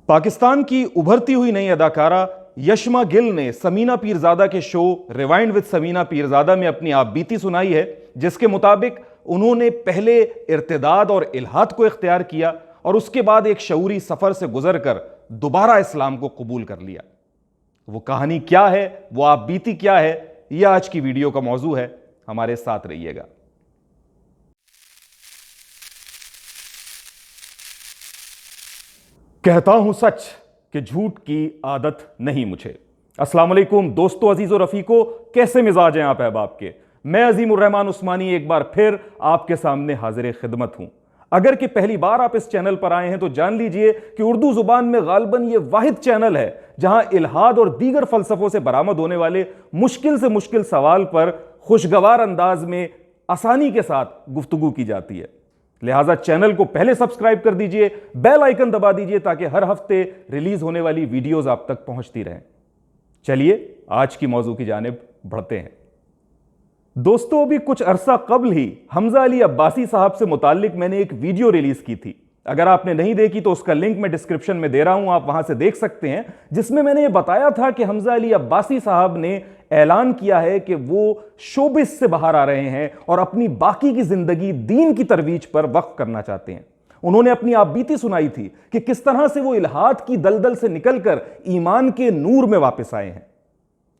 पाकिस्तान की उभरती हुई नई अदाकारा यशमा गिल ने समीना पीरजादा के show rewind with Samina Peerzada में अपनी आप बीती सुनाई है, जिसके मुताबिक उन्होंने पहले इर्तिदाद और इल्हाद को इख्तियार किया और उसके बाद एक शऊरी सफर से गुजरकर दोबारा इस्लाम को कबूल कर लिया। वो कहानी क्या है, वो आप बीती क्या है, यह आज की वीडियो का मौजू है। हमारे साथ रहिएगा। कहता हूं सच कि झूठ की आदत नहीं मुझे। अस्सलाम वालेकुम दोस्तों, अजीज और रफीको, कैसे मिजाज हैं आप अहबाब के। मैं अजीमुर रहमान उस्मानी एक बार फिर आपके सामने हाजिर खिदमत हूं। अगर कि पहली बार आप इस चैनल पर आए हैं तो जान लीजिए कि उर्दू जुबान में गालिबन ये वाहिद चैनल है जहां इल्हाद और दीगर फलसफों से बरामद होने वाले मुश्किल से मुश्किल सवाल पर खुशगवार अंदाज में आसानी के साथ गुफ्तगू की जाती है। लिहाजा चैनल को पहले सब्सक्राइब कर दीजिए, बेल आइकन दबा दीजिए ताकि हर हफ्ते रिलीज होने वाली वीडियोस आप तक पहुंचती रहें। चलिए आज की मौजू की जानिब बढ़ते हैं। दोस्तों, अभी कुछ अरसा कबल ही हमजा अली अब्बासी साहब से मुताल्लिक मैंने एक वीडियो रिलीज की थी। अगर आपने नहीं देखी तो उसका लिंक मैं डिस्क्रिप्शन में दे रहा हूं, आप वहां से देख सकते हैं, जिसमें मैंने ये बताया था कि हमजा अली अब्बासी साहब ने ऐलान किया है कि वो शोबिस से बाहर आ रहे हैं और अपनी बाकी की जिंदगी दीन की तरवीज पर वक्फ करना चाहते हैं। उन्होंने अपनी आप बीती सुनाई थी कि किस तरह से वो इल्हाद की दलदल से निकलकर ईमान के नूर में वापस आए हैं।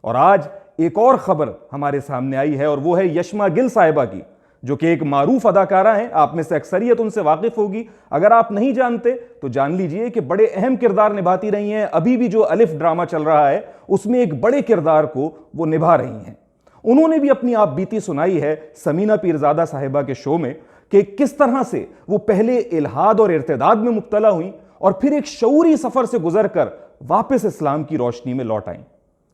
और आज एक और खबर हमारे सामने आई है और वो है यशमा गिल साहिबा की, जो कि एक मारूफ अदाकारा हैं। आप में से अक्सरियत उनसे वाकिफ होगी। अगर आप नहीं जानते तो जान लीजिए कि बड़े अहम किरदार निभाती रही हैं। अभी भी जो अलिफ ड्रामा चल रहा है उसमें एक बड़े किरदार को वो निभा रही हैं। उन्होंने भी अपनी आप बीती सुनाई है समीना पीरजादा साहिबा के शो में कि किस तरह से वो पहले इल्हाद और इर्तिदाद में मुब्तला हुई और फिर एक शऊरी सफर से गुजरकर वापस इस्लाम की रोशनी में लौट आईं।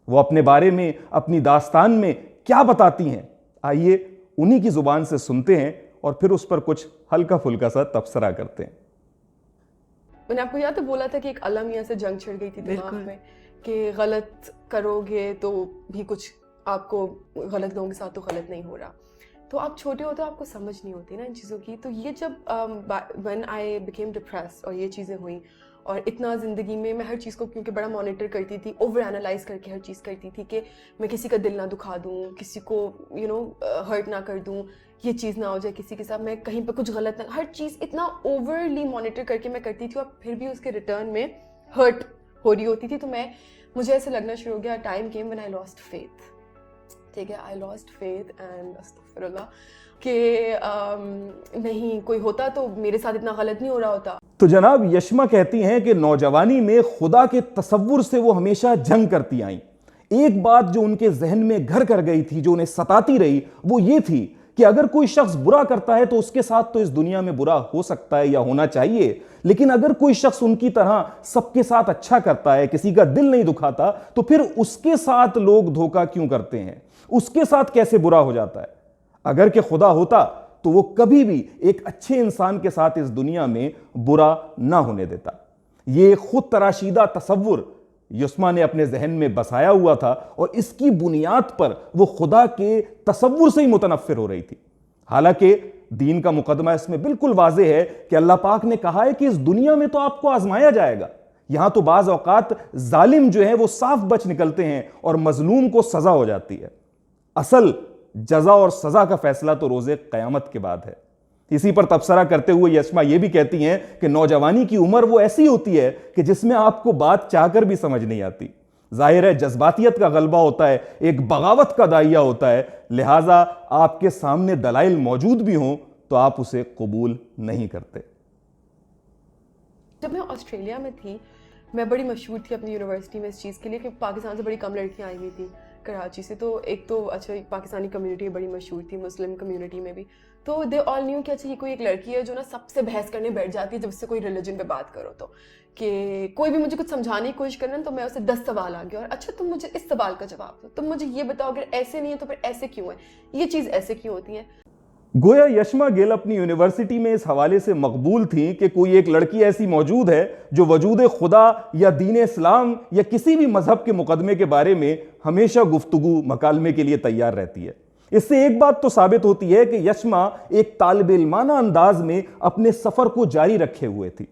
वो अपने बारे में, अपनी दास्तान में क्या बताती हैं, आइए उन्हीं की जुबान से सुनते हैं और फिर उस पर कुछ हल्का फुल्का सा तबसरा करते हैं। मैंने आपको याद तो बोला था कि एक अलमिया से जंग छिड़ गई थी दिमाग में कि गलत करोगे तो भी कुछ आपको गलत लोगों के साथ तो गलत नहीं हो रहा। तो आप छोटे होते हो, आपको समझ नहीं होती ना इन चीज़ों की। तो ये जब व्हेन आई बिकेम डिप्रेस्ड और ये चीज़ें हुई और इतना ज़िंदगी में मैं हर चीज़ को क्योंकि बड़ा मॉनिटर करती थी, ओवर एनालाइज करके हर चीज़ करती थी कि मैं किसी का दिल ना दुखा दूँ, किसी को हर्ट ना कर दूँ, ये चीज़ ना हो जाए किसी के साथ, मैं कहीं पे कुछ गलत ना, हर चीज़ इतना ओवरली मॉनिटर करके मैं करती थी और फिर भी उसके रिटर्न में हर्ट हो रही होती थी। तो मुझे ऐसे लगना शुरू हो गया, time came when I lost faith. ठीक है, आई लॉस्ट फेथ एंड अस्तगफिरुल्लाह कि नहीं कोई होता तो मेरे साथ इतना गलत नहीं हो रहा होता। तो जनाब यशमा कहती हैं कि नौजवानी में खुदा के तसव्वुर से वो हमेशा जंग करती आईं। एक बात जो उनके जहन में घर कर गई थी, जो उन्हें सताती रही, वो ये थी कि अगर कोई शख्स बुरा करता है तो उसके साथ तो इस दुनिया में बुरा हो सकता है या होना चाहिए, लेकिन अगर कोई शख्स उनकी तरह सबके साथ अच्छा करता है, किसी का दिल नहीं दुखाता, तो फिर उसके साथ लोग धोखा क्यों करते हैं, उसके साथ कैसे बुरा हो जाता है। अगर कि खुदा होता तो वो कभी भी एक अच्छे इंसान के साथ इस दुनिया में बुरा ना होने देता। ये खुद तराशीदा तसव्वुर यशमा ने अपने जहन में बसाया हुआ था और इसकी बुनियाद पर वो खुदा के तसव्वुर से ही मुतनफ्फिर हो रही थी। हालांकि दीन का मुकदमा इसमें बिल्कुल वाज़ेह है कि अल्लाह पाक ने कहा है कि इस दुनिया में तो आपको आजमाया जाएगा। यहां तो बाज़ औकात जालिम जो है वो साफ बच निकलते हैं और मजलूम को सजा हो जाती है। असल जजा और सजा का फैसला तो रोजे कयामत के बाद है। इसी पर तबसरा करते हुए यशमा यह भी कहती हैं कि नौजवानी की उम्र वो ऐसी होती है कि जिसमें आपको बात चाहकर भी समझ नहीं आती। जाहिर है जज्बातियत का गलबा होता है, एक बगावत का दाइया होता है, लिहाजा आपके सामने दलाइल मौजूद भी हों तो आप उसे कबूल नहीं करते। जब मैं ऑस्ट्रेलिया में थी, मैं बड़ी मशहूर थी अपनी यूनिवर्सिटी में इस चीज़ के लिए कि पाकिस्तान से बड़ी कम लड़कियां आई हुई थी कराची से। तो एक तो अच्छा पाकिस्तानी कम्युनिटी बड़ी मशहूर थी, मुस्लिम कम्युनिटी में भी। तो दे ऑल न्यू कि अच्छा ये कोई एक लड़की है जो ना सबसे बहस करने बैठ जाती है जब उससे कोई रिलीजन पे बात करो तो, कि कोई भी मुझे कुछ समझाने की कोशिश करना तो मैं उससे 10 सवाल आ गया और अच्छा तुम मुझे इस सवाल का जवाब दो, तुम मुझे ये बताओ अगर ऐसे नहीं है तो फिर ऐसे क्यों है, ये चीज़ ऐसे क्यों होती है। गोया यशमा गिल अपनी यूनिवर्सिटी में इस हवाले से मकबूल थी कि कोई एक लड़की ऐसी मौजूद है जो वजूद खुदा या दीन इस्लाम या किसी भी मजहब के मुकदमे के बारे में हमेशा गुफ्तगू मकालमे के लिए तैयार रहती है। इससे एक बात तो साबित होती है कि यशमा एक तालिब इल्माना अंदाज में अपने सफर को जारी रखे हुए थी।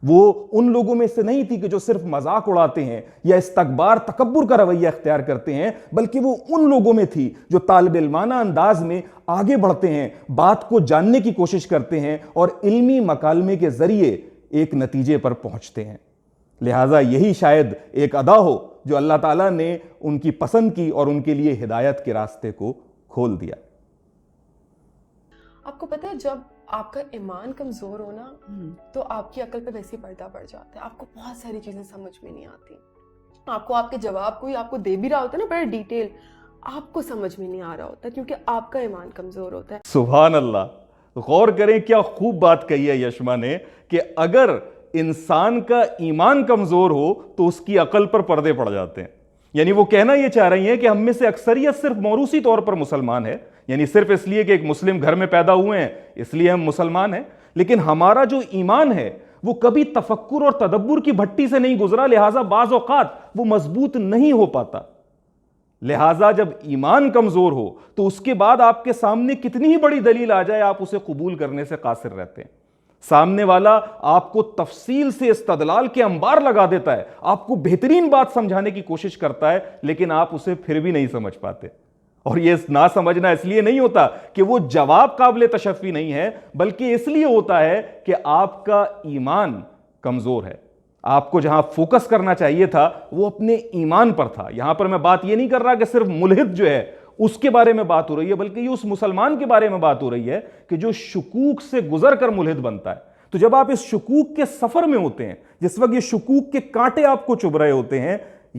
وہ ان لوگوں میں سے نہیں تھی کہ جو صرف مذاق اڑاتے ہیں یا استکبار تکبر کا رویہ اختیار کرتے ہیں، بلکہ وہ ان لوگوں میں تھی جو طالب علمانہ انداز میں آگے بڑھتے ہیں، بات کو جاننے کی کوشش کرتے ہیں اور علمی مکالمے کے ذریعے ایک نتیجے پر پہنچتے ہیں۔ لہٰذا یہی شاید ایک ادا ہو جو اللہ تعالیٰ نے ان کی پسند کی اور ان کے لیے ہدایت کے راستے کو کھول دیا۔ آپ کو پتہ ہے جب آپ کا ایمان کمزور ہونا تو آپ کی عقل پہ ویسے پردہ پڑ جاتا ہے، آپ کو بہت ساری چیزیں سمجھ میں نہیں آتی، آپ کو آپ کے جواب کوئی آپ کو دے بھی رہا ہوتا ہے نا بڑا ڈیٹیل، آپ کو سمجھ میں نہیں آ رہا ہوتا کیونکہ آپ کا ایمان کمزور ہوتا ہے۔ سبحان اللہ، غور کریں کیا خوب بات کہی ہے یشما نے کہ اگر انسان کا ایمان کمزور ہو تو اس کی عقل پر پردے پڑ جاتے ہیں۔ یعنی وہ کہنا یہ چاہ رہی ہیں کہ ہم میں سے اکثریت صرف موروثی طور پر مسلمان ہے، یعنی صرف اس لیے کہ ایک مسلم گھر میں پیدا ہوئے ہیں اس لیے ہم مسلمان ہیں، لیکن ہمارا جو ایمان ہے وہ کبھی تفکر اور تدبر کی بھٹی سے نہیں گزرا، لہٰذا بعض اوقات وہ مضبوط نہیں ہو پاتا۔ لہٰذا جب ایمان کمزور ہو تو اس کے بعد آپ کے سامنے کتنی ہی بڑی دلیل آ جائے آپ اسے قبول کرنے سے قاصر رہتے ہیں۔ سامنے والا آپ کو تفصیل سے استدلال کے انبار لگا دیتا ہے، آپ کو بہترین بات سمجھانے کی کوشش کرتا ہے، لیکن آپ اسے پھر بھی نہیں سمجھ پاتے۔ اور یہ نہ سمجھنا اس لیے نہیں ہوتا کہ وہ جواب قابل تشفی نہیں ہے، بلکہ اس لیے ہوتا ہے کہ آپ کا ایمان کمزور ہے۔ آپ کو جہاں فوکس کرنا چاہیے تھا وہ اپنے ایمان پر تھا۔ یہاں پر میں بات یہ نہیں کر رہا کہ صرف ملحد جو ہے اس کے بارے میں بات ہو رہی ہے، بلکہ یہ اس مسلمان کے بارے میں بات ہو رہی ہے کہ جو شکوک سے گزر کر ملحد بنتا ہے۔ تو جب آپ اس شکوک کے سفر میں ہوتے ہیں، جس وقت یہ شکوک کے کانٹے آپ کو چبھ رہے ہوتے ہیں،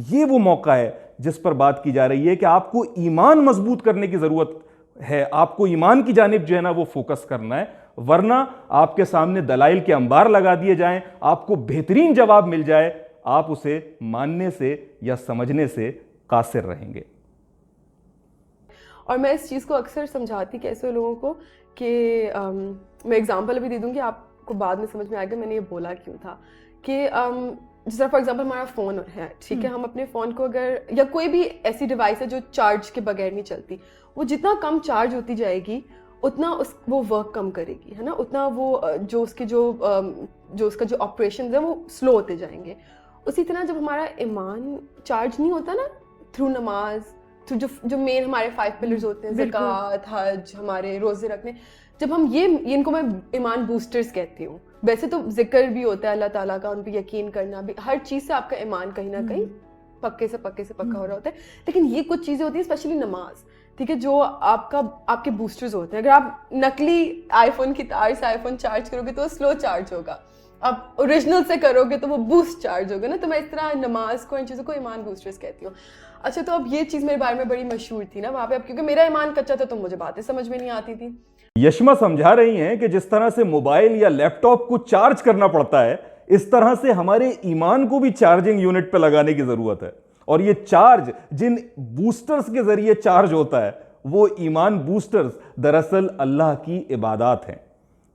یہ وہ موقع ہے جس پر بات کی جا رہی ہے کہ آپ کو ایمان مضبوط کرنے کی ضرورت ہے، آپ کو ایمان کی جانب جو ہے نا وہ فوکس کرنا ہے، ورنہ آپ کے سامنے دلائل کے انبار لگا دیے جائیں، آپ کو بہترین جواب مل جائے، آپ اسے ماننے سے یا سمجھنے سے قاصر رہیں گے۔ اور میں اس چیز کو اکثر سمجھاتی کیسے لوگوں کو کہ میں اگزامپل بھی دے دوں گی، آپ کو بعد میں سمجھ میں آئے گا میں نے یہ بولا کیوں تھا، کہ جس طرح فار ایگزامپل ہمارا فون ہے، ٹھیک ہے، ہم اپنے فون کو اگر یا کوئی بھی ایسی ڈیوائس ہے جو چارج کے بغیر نہیں چلتی، وہ جتنا کم چارج ہوتی جائے گی اتنا وہ ورک کم کرے گی، ہے نا، اتنا وہ جو اس کے جو اس کا جو آپریشنز ہیں وہ سلو ہوتے جائیں گے۔ اسی طرح جب ہمارا ایمان چارج نہیں ہوتا نا تھرو نماز، جو مین ہمارے 5 پلرز ہوتے ہیں، زکوٰۃ، حج، ہمارے روزے رکھنے، جب ہم ان کو میں ایمان بوسٹرز کہتی ہوں۔ ویسے تو ذکر بھی ہوتا ہے اللہ تعالیٰ کا، ان پہ یقین کرنا بھی، ہر چیز سے آپ کا ایمان کہیں نہ کہیں پکے سے پکا ہو رہا ہوتا ہے، لیکن یہ کچھ چیزیں ہوتی ہیں اسپیشلی نماز، ٹھیک ہے، جو آپ کے بوسٹرز ہوتے ہیں۔ اگر آپ نقلی آئی فون کی تار سے آئی فون چارج کرو گے تو وہ سلو چارج ہوگا، آپ اوریجنل سے کرو گے تو وہ بوسٹ چارج ہوگا نا۔ تو میں اس طرح نماز کو، ان چیزوں کو ایمان بوسٹرز کہتی ہوں۔ اچھا، تو اب یہ چیز میرے بارے میں بڑی مشہور تھی نا وہاں پہ، اب کیونکہ میرا ایمان کچا تھا تو مجھے باتیں سمجھ میں نہیں آتی تھی۔ یشما سمجھا رہی ہیں کہ جس طرح سے موبائل یا لیپ ٹاپ کو چارج کرنا پڑتا ہے، اس طرح سے ہمارے ایمان کو بھی چارجنگ یونٹ پہ لگانے کی ضرورت ہے، اور یہ چارج جن بوسٹرز کے ذریعے چارج ہوتا ہے وہ ایمان بوسٹرز دراصل اللہ کی عبادات ہیں۔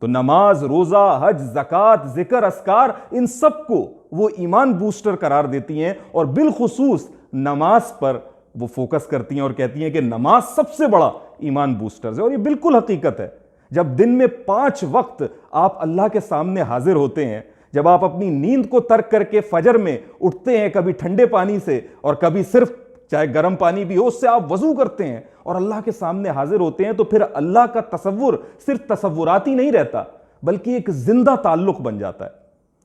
تو نماز، روزہ، حج، زکوٰۃ، ذکر، اذکار، ان سب کو وہ ایمان بوسٹر قرار دیتی ہیں، اور بالخصوص نماز پر وہ فوکس کرتی ہیں اور کہتی ہیں کہ نماز سب سے بڑا ایمان بوسٹرز ہے۔ اور یہ بالکل حقیقت ہے۔ جب دن میں 5 وقت آپ اللہ کے سامنے حاضر ہوتے ہیں، جب آپ اپنی نیند کو ترک کر کے فجر میں اٹھتے ہیں، کبھی ٹھنڈے پانی سے اور کبھی صرف چاہے گرم پانی بھی ہو اس سے آپ وضو کرتے ہیں اور اللہ کے سامنے حاضر ہوتے ہیں، تو پھر اللہ کا تصور صرف تصوراتی نہیں رہتا بلکہ ایک زندہ تعلق بن جاتا ہے۔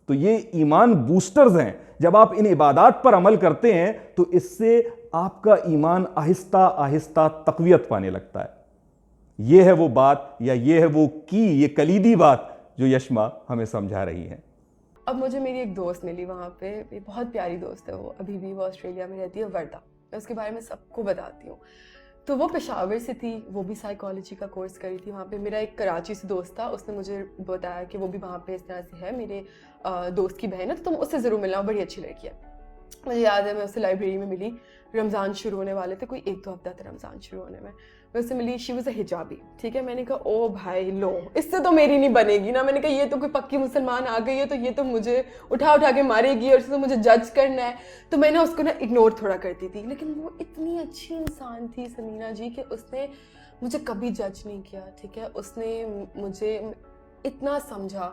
تو یہ ایمان بوسٹرز ہیں۔ جب آپ ان عبادات پر عمل کرتے ہیں تو اس سے آپ کا ایمان آہستہ آہستہ تقویت پانے لگتا ہے۔ یہ ہے وہ بات، یا یہ ہے وہ یہ کلیدی بات جو یشما ہمیں سمجھا رہی ہیں۔ اب مجھے میری ایک دوست ملی وہاں پہ، بہت پیاری دوست ہے وہ، ابھی بھی وہ آسٹریلیا میں رہتی ہے، وردہ، میں اس کے بارے میں سب کو بتاتی ہوں۔ تو وہ پشاور سے تھی، وہ بھی سائیکالوجی کا کورس کری تھی وہاں پہ۔ میرا ایک کراچی سے دوست تھا، اس نے مجھے بتایا کہ وہ بھی وہاں پہ اس طرح سے ہے، میرے دوست کی بہن ہے، تو تم اس سے ضرور ملنا، بڑی اچھی لڑکی ہے۔ مجھے یاد ہے میں اس سے لائبریری میں ملی، رمضان شروع ہونے والے تھے، کوئی 1-2 ہفتہ تھا رمضان شروع ہونے میں اس سے ملی۔ شی واز اے حجابی، ٹھیک ہے۔ میں نے کہا او بھائی لو، اس سے تو میری نہیں بنے گی نا۔ میں نے کہا یہ تو کوئی پکی مسلمان آ گئی ہے، تو یہ تو مجھے اٹھا کے مارے گی اور اس سے مجھے جج کرنا ہے۔ تو میں نے اس کو نا اگنور تھوڑا کرتی تھی، لیکن وہ اتنی اچھی انسان تھی سمینا جی کہ اس نے مجھے کبھی جج نہیں کیا، ٹھیک ہے۔ اس نے مجھے اتنا سمجھا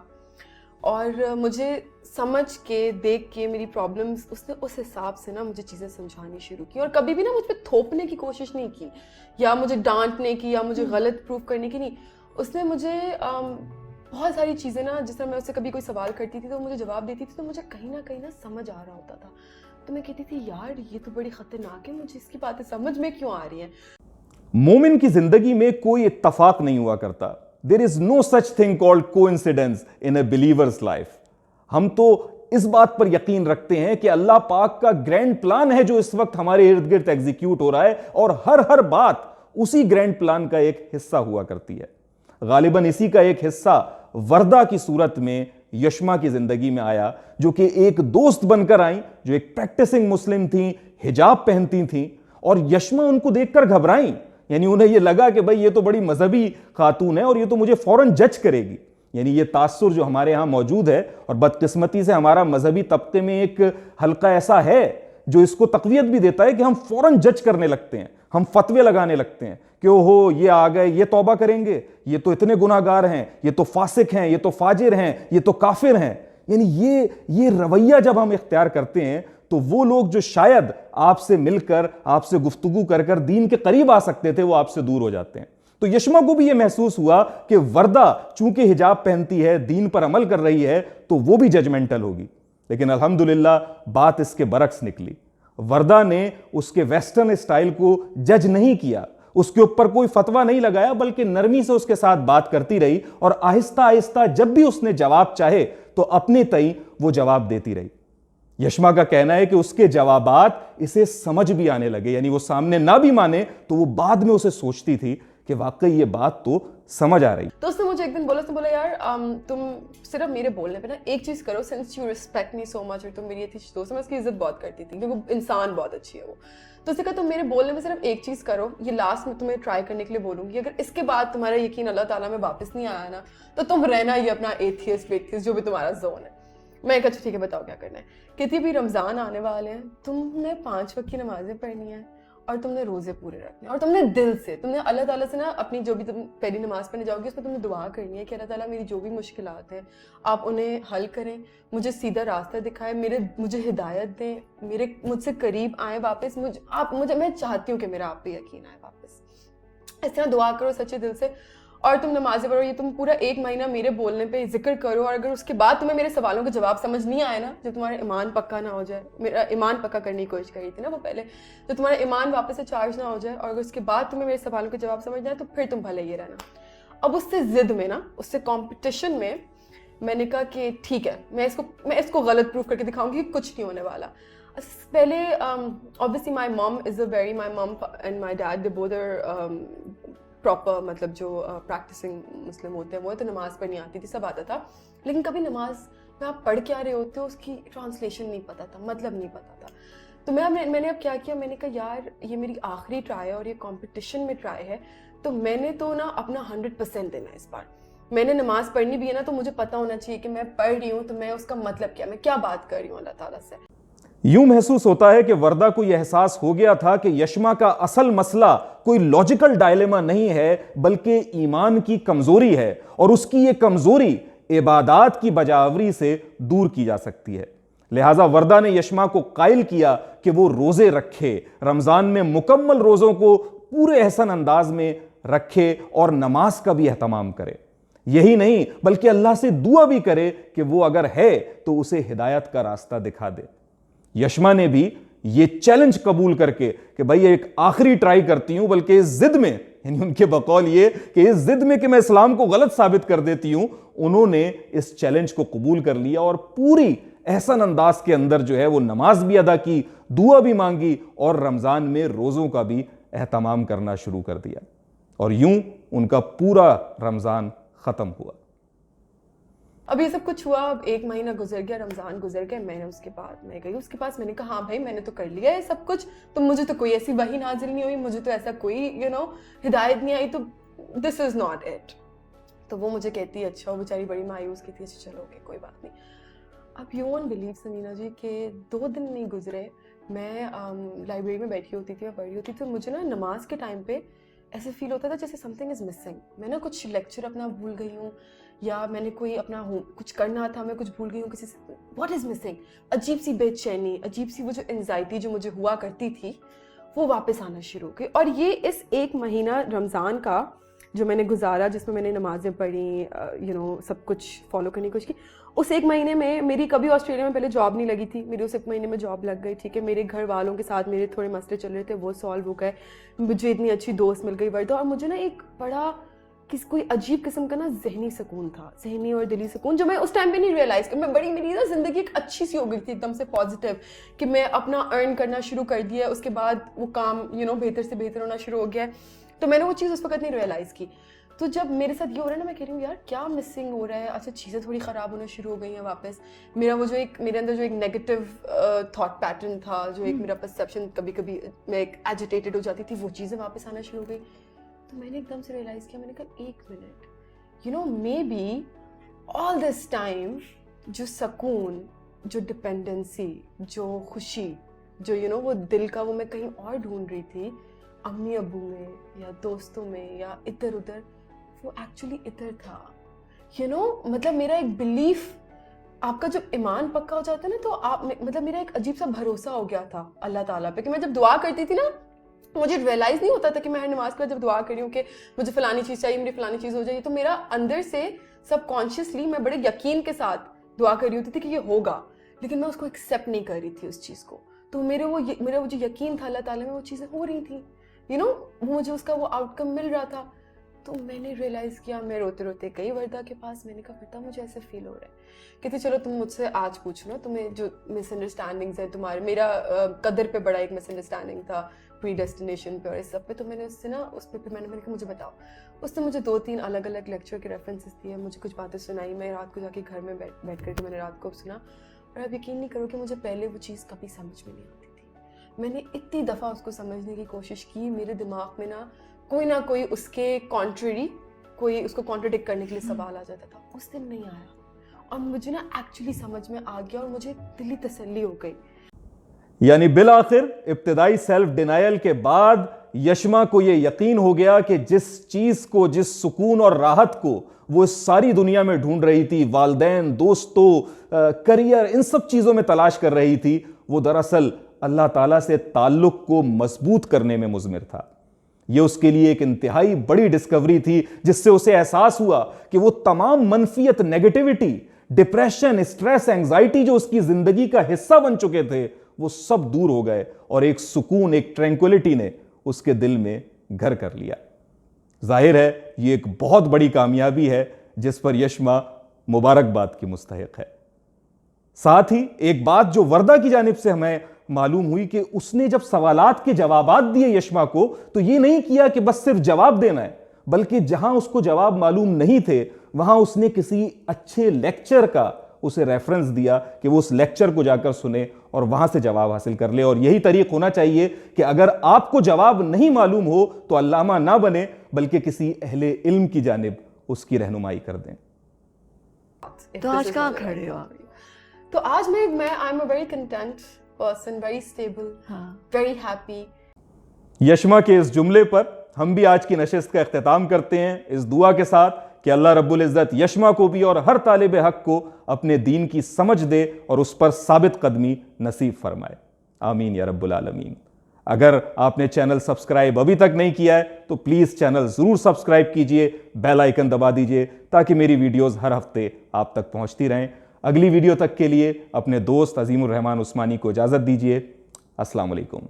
اور مجھے समझ के देख के मेरी प्रॉब्लम्स उसने उस हिसाब से ना मुझे चीज़ें समझानी शुरू की, और कभी भी ना मुझ पे थोपने की कोशिश नहीं की या मुझे डांटने की या मुझे गलत प्रूव करने की नहीं. उसने मुझे बहुत सारी चीज़ें ना, जिस तरह मैं उससे कभी कोई सवाल करती थी तो मुझे जवाब देती थी तो मुझे कहीं ना समझ आ रहा होता था. तो मैं कहती थी यार ये तो बड़ी ख़तरनाक है, मुझे इसकी बातें समझ में क्यों आ रही हैं. मोमिन की जिंदगी में कोई इत्तफाक नहीं हुआ करता. There is no such thing called coincidence in a believer's life. हम तो इस बात पर यकीन रखते हैं कि अल्लाह पाक का ग्रैंड प्लान है जो इस वक्त हमारे इर्द गिर्द एग्जीक्यूट हो रहा है, और हर बात उसी ग्रैंड प्लान का एक हिस्सा हुआ करती है. गालिबन इसी का एक हिस्सा वर्दा की सूरत में यशमा की जिंदगी में आया, जो कि एक दोस्त बनकर आई, जो एक प्रैक्टिसिंग मुस्लिम थी, हिजाब पहनती थी, और यशमा उनको देखकर घबराई. यानी उन्हें यह लगा कि भाई ये तो बड़ी मजहबी खातून है और ये तो मुझे फौरन जज करेगी. यानी ये तासुर जो हमारे यहां मौजूद है, और बदकिस्मती से हमारा मजहबी तबके में एक हल्का ऐसा है जो इसको तकवीयत भी देता है कि हम फौरन जज करने लगते हैं, हम फतवे लगाने लगते हैं कि ओहो ये आ गए, ये तौबा करेंगे, ये तो इतने गुनाहगार हैं, ये तो फासिक हैं, ये तो फाजिर हैं, ये तो काफिर हैं. यानी ये रवैया जब हम इख्तियार करते हैं तो वो लोग जो शायद आपसे मिलकर, आपसे गुफ्तगू कर कर दीन के करीब आ सकते थे, वो आपसे दूर हो जाते हैं. तो यशमा को भी ये महसूस हुआ कि वर्दा चूंकि हिजाब पहनती है, दीन पर अमल कर रही है, तो वो भी जजमेंटल होगी. लेकिन अल्हम्दुलिल्लाह बात इसके बरक्स निकली. वर्दा ने उसके वेस्टर्न स्टाइल को जज नहीं किया, उसके ऊपर कोई फतवा नहीं लगाया, बल्कि नरमी से उसके साथ बात करती रही, और आहिस्ता आहिस्ता जब भी उसने जवाब चाहे तो अपने तई वो जवाब देती रही. यशमा का कहना है कि उसके जवाबात इसे समझ भी आने लगे. यानी वो सामने ना भी माने तो वो बाद में उसे सोचती थी कि वाकई ये बात तो समझ आ रही. तो उसने मुझे एक दिन बोला, उसने बोला यार तुम सिर्फ मेरे बोलने पे ना एक चीज़ करो, since you respect me so much, और तुम मेरी अच्छी दोस्त, मैं उसकी इज्जत बहुत करती थी क्योंकि इंसान बहुत अच्छी है वो. तो उसने कहा तुम मेरे बोलने में सिर्फ एक चीज़ करो, ये लास्ट में तुम्हें ट्राई करने के लिए बोलूँगी, अगर इसके बाद तुम्हारा यकीन अल्लाह ताला में वापस नहीं आया ना, तो तुम रहना ये अपना एथियस्ट जो भी तुम्हारा जोन है. मैं कहा ठीक है बताओ क्या करना है. कहती भी रमज़ान आने वाले हैं, तुमने 5 वक्त की नमाजें पढ़नी है और तुमने रोज़े पूरे रखने हैं, और तुमने दिल से, तुमने अल्लाह ताला से ना अपनी जो भी तुम पहली नमाज पढ़ने जाओगी उसमें तुमने दुआ करनी है कि अल्लाह ताला मेरी जो भी मुश्किलात हैं आप उन्हें हल करें, मुझे सीधा रास्ता दिखाएं, मुझे हिदायत दें, मुझसे करीब आए वापस, मैं चाहती हूँ कि मेरा आप पे यकीन आए वापस. इस तरह दुआ करो सच्चे दिल से, और तुम नमाज़ें पढ़ो. ये तुम पूरा 1 महीना मेरे बोलने पे जिक्र करो, और अगर उसके बाद तुम्हें मेरे सवालों के जवाब समझ नहीं आए ना, जब तुम्हारा ईमान पक्का ना हो जाए, मेरा ईमान पक्का करने की कोशिश करी थी ना वो पहले, तो तुम्हारा ईमान वापस से चार्ज ना हो जाए, और अगर उसके बाद तुम्हें मेरे सवालों के जवाब समझ आए तो फिर तुम भले ये रहना. अब उससे जिद में ना, उससे कॉम्पिटिशन में मैंने कहा कि ठीक है, मैं इसको गलत प्रूफ करके दिखाऊंगी कि कुछ नहीं होने वाला. पहले obviously my mom and my dad they both are proper, मतलब जो प्रैक्टिसिंग मुस्लिम होते हैं वो, तो नमाज़ पढ़नी आती थी, सब आता था, लेकिन कभी नमाज में आप पढ़ क्या रहे होते हो उसकी ट्रांसलेशन नहीं पता था, मतलब नहीं पता था. तो मैंने अब क्या किया, मैंने कहा यार ये मेरी आखिरी ट्राई है और ये कंपटीशन में ट्राई है, तो मैंने तो ना अपना 100% देना है इस बार. मैंने नमाज पढ़नी भी है ना, तो मुझे पता होना चाहिए कि मैं पढ़ रही हूँ तो मैं उसका मतलब क्या, मैं क्या बात कर रही हूँ अल्लाह ताला से. यूं महसूस होता है कि वर्दा को यह एहसास हो गया था कि यशमा का असल मसला कोई लॉजिकल डायलेमा नहीं है, बल्कि ईमान की कमजोरी है, और उसकी ये कमजोरी इबादात की बजावरी से दूर की जा सकती है. लिहाजा वर्दा ने यशमा को कायल किया कि वो रोजे रखे, रमजान में मुकम्मल रोजों को पूरे एहसन अंदाज में रखे और नमाज का भी एहतमाम करे. यही नहीं बल्कि अल्लाह से दुआ भी करे कि वो अगर है तो उसे हिदायत का रास्ता दिखा दे. यशमा ने भी ये चैलेंज कबूल करके कि भाई एक आखिरी ट्राई करती हूं, बल्कि इस जिद में, यानी उनके बकौल ये कि इस जिद में कि मैं इस्लाम को गलत साबित कर देती हूं, उन्होंने इस चैलेंज को कबूल कर लिया और पूरी एहसन अंदाज के अंदर जो है वो नमाज भी अदा की, दुआ भी मांगी, और रमजान में रोजों का भी एहतमाम करना शुरू कर दिया. और यूं उनका पूरा रमजान खत्म हुआ. अब ये सब कुछ हुआ, अब 1 महीना गुजर गया, रमज़ान गुजर गया, मैं गई उसके पास, मैंने कहा हाँ भाई मैंने तो कर लिया है सब कुछ, तो मुझे तो कोई ऐसी वही नाजिल नहीं हुई, मुझे तो ऐसा कोई हिदायत नहीं आई, तो दिस इज़ नॉट इट. तो वो मुझे कहती है अच्छा, वो बेचारी बड़ी मायूस की थी, अच्छा चलो ओके कोई बात नहीं. अब यू वोंट बिलीव समीना जी कि 2 दिन नहीं गुजरे, मैं लाइब्रेरी में बैठी होती थी, मैं पढ़ रही होती थी, तो मुझे ना नमाज के टाइम पे ऐसे फील होता था जैसे समथिंग इज मिसिंग, मैं ना कुछ लेक्चर अपना भूल गई हूँ, या मैंने कोई अपना कुछ करना था मैं कुछ भूल गई हूँ किसी से, व्हाट इज मिसिंग। अजीब सी बेचैनी, अजीब सी वो जो एंजाइटी जो मुझे हुआ करती थी वो वापस आना शुरू हो गई। और ये इस एक महीना रमज़ान का जो मैंने गुजारा, जिसमें मैंने नमाज़ें पढ़ी, सब कुछ फॉलो करने की कोशिश की, उस एक महीने में मेरी कभी ऑस्ट्रेलिया में पहले जॉब नहीं लगी थी, मेरी उस एक महीने में जॉब लग गई। ठीक है, मेरे घर वालों के साथ मेरे थोड़े मसले चल रहे थे, वो सॉल्व हो गए, मुझे इतनी अच्छी दोस्त मिल गई वर्दा, और मुझे ना एक बड़ा कोई अजीब किस्म का ना जहनी सुकून था, जहनी और दिली सुकून, जो मैं उस टाइम पे नहीं रियलाइज़ कर। मेरी ना ज़िंदगी एक अच्छी सी हो गई थी, एकदम से पॉजिटिव, कि मैं अपना अर्न करना शुरू कर दिया, उसके बाद वो काम बेहतर से बेहतर होना शुरू हो गया। तो मैंने वो चीज़ उस वक्त नहीं रियलाइज़ की। तो जब मेरे साथ ये हो रहा है ना, मैं कह रही हूँ यार क्या मिसिंग हो रहा है, अच्छा चीज़ें थोड़ी ख़राब होना शुरू हो गई हैं वापस। मेरा वो जो एक मेरे अंदर जो एक नेगेटिव थॉट पैटर्न था, जो एक मेरा परसेप्शन, कभी कभी मैं एक एजिटेटेड हो जाती थी, वो चीज़ें वापस आना शुरू हो गई। तो मैंने एकदम से रियलाइज़ किया, मैंने कहा एक minute, may be all this time जो सुकून, जो डिपेंडेंसी, जो खुशी, जो वो दिल का वो मैं कहीं और ढूंढ रही थी, अम्मी अबू में या दोस्तों में या इधर उधर, वो एक्चुअली इधर था। मतलब मेरा एक बिलीफ, आपका जब ईमान पक्का हो जाता है ना, तो आप मतलब मेरा एक अजीब सा भरोसा हो गया था अल्लाह ताला पे, कि मैं जब दुआ करती थी ना, मुझे रियलाइज़ नहीं होता था कि मैं हर नमाज पर जब दुआ कर रही हूँ कि मुझे फलानी चीज़ चाहिए, मेरी फलानी चीज़ हो जाएगी, तो मेरा अंदर से सबकॉन्शियसली मैं बड़े यकीन के साथ दुआ कर रही होती थी कि ये होगा, लेकिन मैं उसको एक्सेप्ट नहीं कर रही थी उस चीज़ को। तो मेरा वो जो यकीन था अल्लाह ताला में, वो चीज़ें हो रही थी, मुझे उसका वो आउटकम मिल रहा था। तो मैंने रियलाइज़ किया, मैं रोते रोते गई वर्दा के पास, मैंने कहा वर्दा मुझे ऐसे फील हो रहा है। कहती चलो तुम मुझसे आज पूछ लो, तुम्हें जो मिसअंडरस्टैंडिंग्स है तुम्हारे, मेरा कदर पे बड़ा एक मिसअंडरस्टैंडिंग था, प्री डेस्टिनेशन पे और इस सब पे, तो मैंने उससे ना उस पर मैंने कहा मुझे बताओ। उसने मुझे 2-3 अलग अलग लेक्चर के रेफरेंसेस दिए, मुझे कुछ बातें सुनाई, मैं रात को जाके घर में बैठ करके मैंने रात को सुना। और आप यकीन नहीं करो कि मुझे पहले वो चीज़ कभी समझ में नहीं आती थी। मैंने इतनी दफ़ा उसको समझने की कोशिश की, मेरे दिमाग में ना कोई उसके कॉन्ट्ररी, कोई उसको कॉन्ट्रडिक्ट करने के लिए सवाल आ जाता था। उस दिन नहीं आया और मुझे ना एक्चुअली समझ में आ गया और मुझे दिली तसल्ली हो गई। यानी बिल आखिर इब्तिदाई सेल्फ डिनायल के बाद यशमा को यह यकीन हो गया कि जिस चीज को, जिस सुकून और राहत को वो सारी दुनिया में ढूंढ रही थी, वालदैन, दोस्तों, करियर, इन सब चीजों में तलाश कर रही थी, वो दरअसल अल्लाह ताला से ताल्लुक को मजबूत करने में मुज़मिर था। ये उसके लिए एक इंतहाई बड़ी डिस्कवरी थी, जिससे उसे एहसास हुआ कि वो तमाम मनफियत, नेगेटिविटी, डिप्रेशन, स्ट्रेस, एंजाइटी जो उसकी जिंदगी का हिस्सा बन चुके थे, वो सब दूर हो गए और एक सुकून, एक ट्रैंक्विलिटी ने उसके दिल में घर कर लिया। जाहिर है ये एक बहुत बड़ी कामयाबी है जिस पर यशमा मुबारकबाद की मुस्तहिक है। साथ ही एक बात जो वर्दा की जानिब से हमें मालूम हुई कि उसने जब सवालात के जवाबात दिए यशमा को, तो ये नहीं किया कि बस सिर्फ जवाब देना है, बल्कि जहां उसको जवाब मालूम नहीं थे वहां उसने किसी अच्छे लेक्चर का उसे रेफरेंस दिया कि वो उस लेक्चर को जाकर सुने और वहां से जवाब हासिल कर ले। और यही तरीक होना चाहिए कि अगर आपको जवाब नहीं मालूम हो तो अल्लामा ना बने, बल्कि किसी अहले इल्म की जानिब उसकी रहनुमाई कर दें। तो आज कहाँ खड़े हो आप? तो आज मैं I am a very content person, very stable, very happy. Yashma के इस जुमले पर हम भी आज की नशिस्त का इख्तिताम करते हैं इस दुआ के साथ कि अल्लाह रब्बुल इज़्ज़त यशमा को भी और हर तालिब हक को अपने दीन की समझ दे और उस पर साबित कदमी नसीब फरमाए। आमीन या रब्बुल आलमीन। अगर आपने चैनल सब्सक्राइब अभी तक नहीं किया है तो प्लीज़ चैनल ज़रूर सब्सक्राइब कीजिए, बेल आइकन दबा दीजिए ताकि मेरी वीडियोज़ हर हफ्ते आप तक पहुँचती रहें। अगली वीडियो तक के लिए अपने दोस्त अजीमुर रहमान उस्मानी को इजाज़त दीजिए। अस्सलाम वालेकुम।